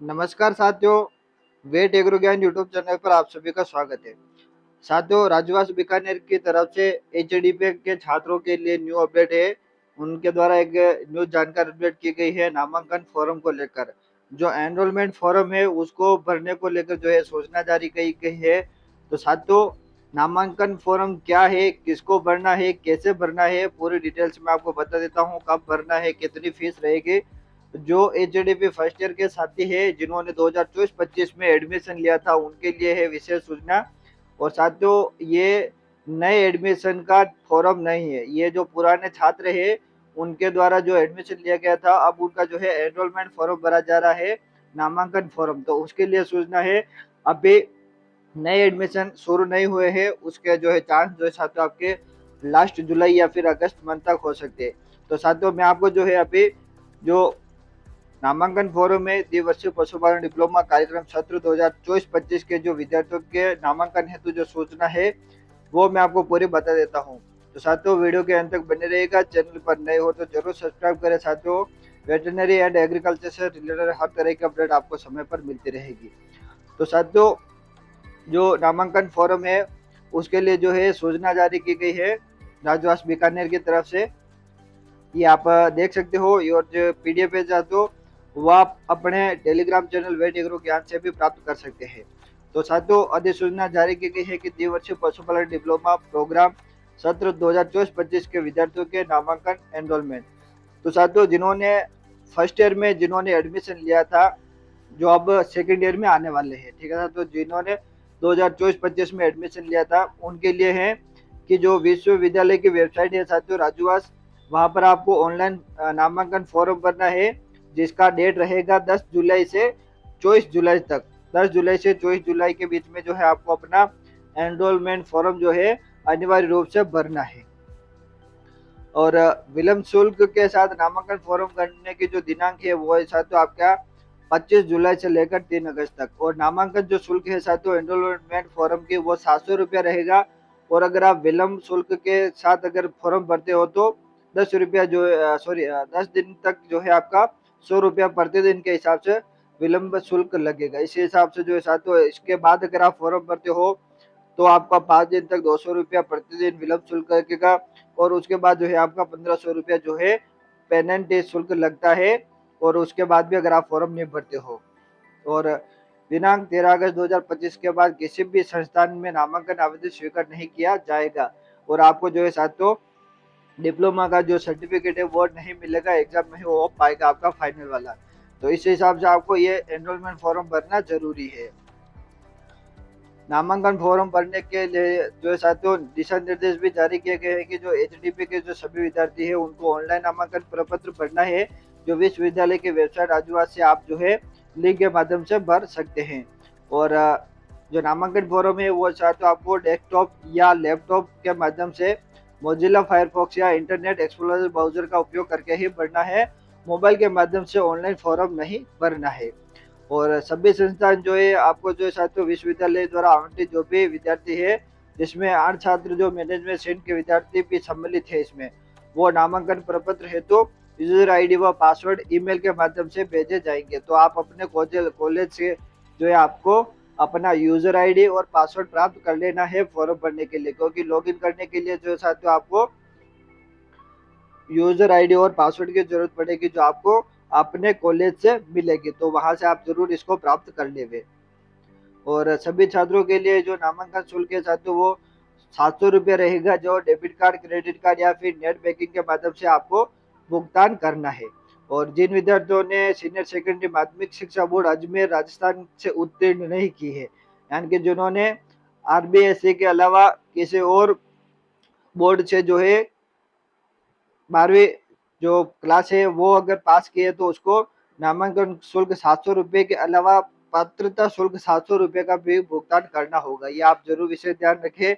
नमस्कार साथियों, wait agro ज्ञान यूट्यूब चैनल पर आप सभी का स्वागत है। साथियों, राजवास बीकानेर की तरफ से एचडीपी के छात्रों के लिए न्यू अपडेट है। उनके द्वारा एक न्यू जानकारी अपडेट की गई है नामांकन फॉर्म को लेकर। जो एनरोलमेंट फॉर्म है उसको भरने को लेकर जो है सूचना जारी की गई है। तो साथियों, नामांकन फॉर्म क्या है, किसको भरना है, कैसे भरना है, पूरी डिटेल्स में आपको बता देता हूँ। कब भरना है, कितनी फीस रहेगी। जो एचडीपी फर्स्ट ईयर के साथी है जिन्होंने 2024-25 में एडमिशन लिया था उनके लिए है विशेष सूचना। और साथियों, ये नए एडमिशन का फॉर्म नहीं है, ये जो पुराने छात्र है उनके द्वारा जो एडमिशन लिया गया था अब उनका जो है एनरोलमेंट फॉर्म भरा जा रहा है, नामांकन फॉर्म। तो उसके लिए सूचना है, अभी नए एडमिशन शुरू नहीं हुए हैं, उसके जो है चांस जो है साथियों आपके लास्ट जुलाई या फिर अगस्त मंथ तक हो सकते हैं। तो साथियों, मैं आपको जो है अभी जो नामांकन फॉर्म में द्विवर्षीय पशुपालन डिप्लोमा कार्यक्रम सत्र 2024-25 के जो विद्यार्थियों के नामांकन हेतु जो सूचना है वो मैं आपको पूरी बता देता हूँ। तो साथियों, वीडियो के अंत तक बने रहेगा। चैनल पर नए हो तो जरूर सब्सक्राइब करें साथियों। वेटरनरी एंड एग्रीकल्चर से रिलेटेड हर तरह की अपडेट आपको समय पर मिलती रहेगी। तो साथियों, जो नामांकन फॉर्म है उसके लिए जो है सूचना जारी की गई है राजवास बीकानेर की तरफ से। ये आप देख सकते हो। और जो पीडीएफ है तो वो आप अपने टेलीग्राम चैनल वेट एग्रो ज्ञान से भी प्राप्त कर सकते हैं। तो साथियों, अधिसूचना जारी की गई है कि द्विवर्षीय पशुपालन डिप्लोमा प्रोग्राम सत्र 2024-25 के विद्यार्थियों के नामांकन एनरोलमेंट। तो साथियों, जिन्होंने फर्स्ट ईयर में जिन्होंने एडमिशन लिया था जो अब सेकेंड ईयर में आने वाले हैं, ठीक है ना। तो जिन्होंने 2024-25 में एडमिशन लिया था उनके लिए है कि जो विश्वविद्यालय की वेबसाइट है साथियों राजवास, वहां पर आपको ऑनलाइन नामांकन फॉर्म भरना है, जिसका डेट रहेगा 10 जुलाई से 24 जुलाई तक। 10 जुलाई से 24 जुलाई के बीच में जो है आपको अपना एनरोलमेंट फॉर्म जो है अनिवार्य रूप से भरना है। और विलम्ब शुल्क के साथ नामांकन फॉर्म भरने की जो दिनांक है वो है साथियों आपका 25 जुलाई से लेकर 3 अगस्त तक। और नामांकन जो शुल्क है साथियों एनरोलमेंट फॉर्म की वो 700 रुपया रहेगा। और अगर आप विलम्ब शुल्क के साथ अगर फॉर्म भरते हो तो 10 रुपया जो 10 दिन तक जो है आपका 100 रुपया प्रति दिन के हिसाब से विलम्ब शुल्क लगेगा। इस हिसाब से जो है साथियों इसके बाद अगर आप फॉर्म भरते हो तो आपका 5 दिन तक 200 रुपया प्रतिदिन विलम्ब शुल्क लगेगा। और उसके बाद जो है आपका 1500 रुपया जो है पेमेंट शुल्क लगता है। और उसके बाद भी अगर आप फॉर्म नहीं भरते हो। और दिनांक 13 अगस्त 2025 के बाद किसी भी संस्थान में नामांकन आवेदन स्वीकार नहीं किया जाएगा। और आपको जो है साथियों डिप्लोमा का जो सर्टिफिकेट है वो नहीं मिलेगा, एग्जाम नहीं हो पाएगा आपका फाइनल वाला। तो इस हिसाब से आपको ये एनरोलमेंट फॉर्म भरना जरूरी है। नामांकन फॉर्म भरने के लिए जो है साथियों दिशा निर्देश भी जारी किए गए हैं कि जो एचडीपी के जो सभी विद्यार्थी है उनको ऑनलाइन नामांकन प्रपत्र भरना है, जो विश्वविद्यालय की वेबसाइट राजवास से आप जो है लिंक के माध्यम से भर सकते हैं। और जो नामांकन फॉर्म है वो साथियों आपको डेस्कटॉप या लैपटॉप के माध्यम से मोजिला फायरफॉक्स या इंटरनेट एक्सप्लोरर ब्राउजर का उपयोग करके ही भरना है, मोबाइल के माध्यम से ऑनलाइन फॉर्म नहीं भरना है। और सभी संस्थान जो है आपको जो है साथियों विश्वविद्यालय द्वारा आवंटित जो भी विद्यार्थी है, जिसमें 8 छात्र जो मैनेजमेंट स्ट्रीम के विद्यार्थी भी सम्मिलित है इसमें, वो नामांकन प्रपत्र हेतु यूजर आईडी व पासवर्ड ईमेल के माध्यम से भेजे जाएंगे। तो आप अपने कॉलेज से जो है आपको अपना यूजर आईडी और पासवर्ड प्राप्त कर लेना है फॉर्म भरने के लिए, क्योंकि लॉगिन करने के लिए जो है साथियों आपको यूजर आईडी और पासवर्ड की जरूरत पड़ेगी, जो आपको अपने कॉलेज से मिलेगी। तो वहां से आप जरूर इसको प्राप्त कर लेंगे। और सभी छात्रों के लिए जो नामांकन शुल्क है साथियों वो 700 रुपये रहेगा, जो डेबिट कार्ड, क्रेडिट कार्ड या फिर नेट बैंकिंग के माध्यम से आपको भुगतान करना है। और जिन विद्यार्थियों ने सीनियर सेकेंडरी माध्यमिक शिक्षा बोर्ड अजमेर राजस्थान से उत्तीर्ण नहीं की है, यानी कि जिन्होंने आरबीएसई के अलावा किसी और बोर्ड से जो है 12वीं जो क्लास है वो अगर पास किए तो उसको नामांकन शुल्क 700 रुपये के अलावा पात्रता शुल्क 700 रुपये का भी भुगतान करना होगा। ये आप जरूर इसे ध्यान रखें।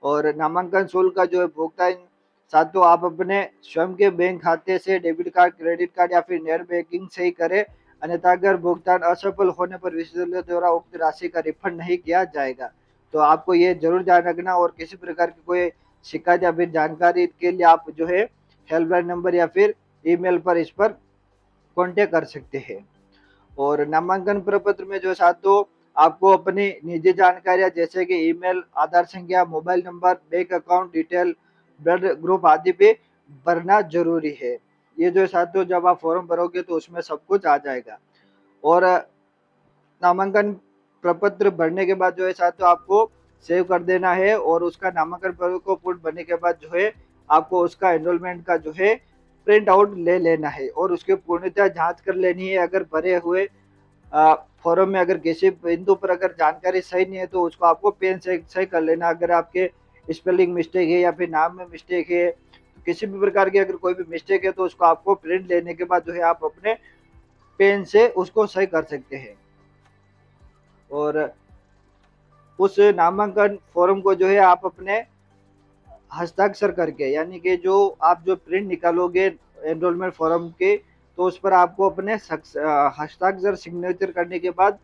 और नामांकन शुल्क का जो है भुगतान साथियों आप अपने स्वयं के बैंक खाते से डेबिट कार्ड, क्रेडिट कार्ड या फिर नेट बैंकिंग से ही करें, अन्यथा अगर भुगतान असफल होने पर विश्वविद्यालय द्वारा उक्त राशि का रिफंड नहीं किया जाएगा। तो आपको ये जरूर ध्यान रखना। और किसी प्रकार की कोई शिकायत या फिर जानकारी के लिए आप जो है हेल्पलाइन नंबर या फिर ईमेल पर इस पर कांटेक्ट कर सकते हैं। और नामांकन प्रपत्र में जो है साथियों आपको अपनी निजी जानकारियां जैसे कि ईमेल, आधार संख्या, mobile number, bank account detail, blood group आदि पे भरना जरूरी है। ये जो है साथियों जब आप फॉर्म भरोगे तो उसमें सब कुछ आ जाएगा। और नामांकन प्रपत्र भरने के बाद जो है साथियों आपको सेव कर देना है और उसका नामांकन पत्र को पूर्ण भरने के बाद जो है आपको उसका एनरोलमेंट का जो है प्रिंट आउट ले लेना है और उसकी पूर्णतः जांच कर लेनी है। अगर भरे हुए फॉर्म में अगर किसी बिंदु पर अगर जानकारी सही नहीं है तो उसको आपको पेन से सही कर लेना। अगर आपके स्पेलिंग मिस्टेक है या फिर नाम में मिस्टेक है, किसी भी प्रकार की अगर कोई भी मिस्टेक है तो उसको आपको प्रिंट लेने के बाद जो है आप अपने पेन से उसको सही कर सकते हैं। और उस नामांकन फॉर्म को जो है आप अपने हस्ताक्षर करके, यानी कि जो आप जो प्रिंट निकालोगे एनरोलमेंट फॉर्म के, तो उस पर आपको अपने हस्ताक्षर सिग्नेचर करने के बाद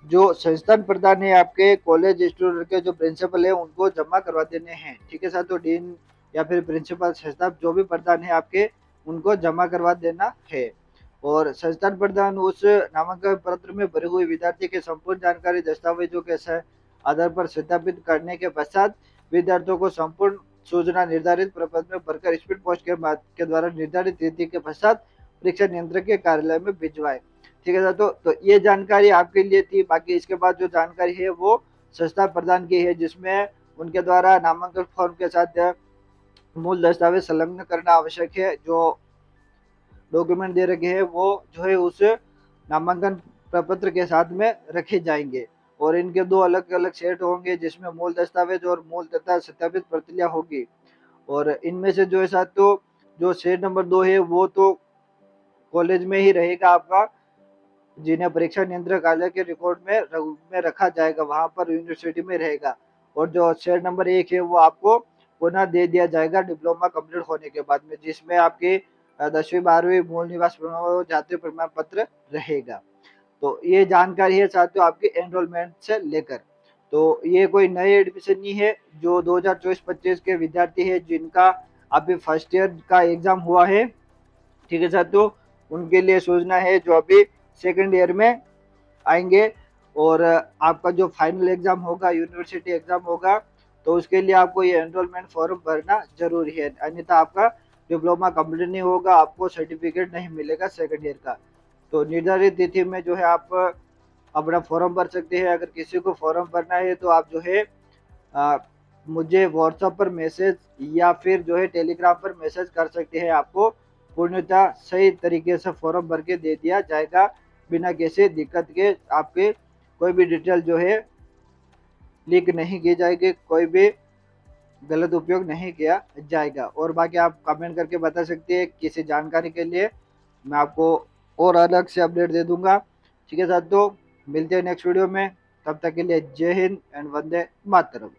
जो संस्थान प्रधान है आपके कॉलेज स्टूडेंट के जो प्रिंसिपल है उनको जमा करवा देने हैं। ठीक है सर, तो डीन या फिर प्रिंसिपल संस्था जो भी प्रधान है आपके उनको जमा करवा देना है। और संस्थान प्रधान उस नामांकन पत्र में भरे हुए विद्यार्थी के संपूर्ण जानकारी दस्तावेजों के आधार पर सत्यापित करने के पश्चात विद्यार्थियों को संपूर्ण सूचना निर्धारित प्रपत्र में भरकर स्पीड पोस्ट के द्वारा निर्धारित तिथि के पश्चात परीक्षा नियंत्रक के कार्यालय में भिजवाए। ठीक है सर, तो ये जानकारी आपके लिए थी। बाकी इसके बाद जो जानकारी है वो संस्था प्रदान की है, जिसमें उनके द्वारा नामांकन फॉर्म के साथ मूल दस्तावेज संलग्न करना आवश्यक है। जो डॉक्यूमेंट दे रखे हैं वो जो है उस नामांकन प्रपत्र के साथ में रखे जाएंगे और इनके दो अलग अलग सेट होंगे जिसमें मूल दस्तावेज और मूल तथा सत्यापित प्रतियां होगी। और इनमें से जो है साथियों जो सेट नंबर 2 है वो तो कॉलेज में ही रहेगा आपका, जिन्हें परीक्षा नियंत्रक कार्यालय के रिकॉर्ड में रखा जाएगा, वहां पर यूनिवर्सिटी में रहेगा। और जो शेयर नंबर 1 है वो आपको पुनः दे दिया जाएगा डिप्लोमा कंप्लीट होने के बाद में, जिसमें आपके 10वीं 12वीं मूल निवास प्रमाण और जाति प्रमाण पत्र रहेगा। तो ये जानकारी है साथियों आपके एनरोलमेंट से लेकर। तो ये कोई नए एडमिशन नहीं है। जो 2024-25 के विद्यार्थी है जिनका अभी फर्स्ट ईयर का एग्जाम हुआ है, ठीक है साथियों, उनके लिए सूचना है जो अभी सेकंड ईयर में आएंगे। और आपका जो फाइनल एग्जाम होगा, यूनिवर्सिटी एग्जाम होगा, तो उसके लिए आपको ये एनरोलमेंट फॉर्म भरना जरूरी है, अन्यथा आपका डिप्लोमा कंप्लीट नहीं होगा, आपको सर्टिफिकेट नहीं मिलेगा सेकंड ईयर का। तो निर्धारित तिथि में जो है आप अपना फॉर्म भर सकते हैं। अगर किसी को फॉर्म भरना है तो आप जो है आ, मुझे व्हाट्सएप पर मैसेज या फिर जो है टेलीग्राम पर मैसेज कर सकते हैं। आपको पूर्णतः सही तरीके से फॉर्म भर के दे दिया जाएगा बिना किसी दिक्कत के। आपके कोई भी डिटेल जो है लीक नहीं की जाएगी, कोई भी गलत उपयोग नहीं किया जाएगा। और बाकी आप कमेंट करके बता सकते हैं किसी जानकारी के लिए, मैं आपको और अलग से अपडेट दे दूंगा। ठीक है साथियों, मिलते हैं नेक्स्ट वीडियो में, तब तक के लिए जय हिंद एंड वंदे मातरम।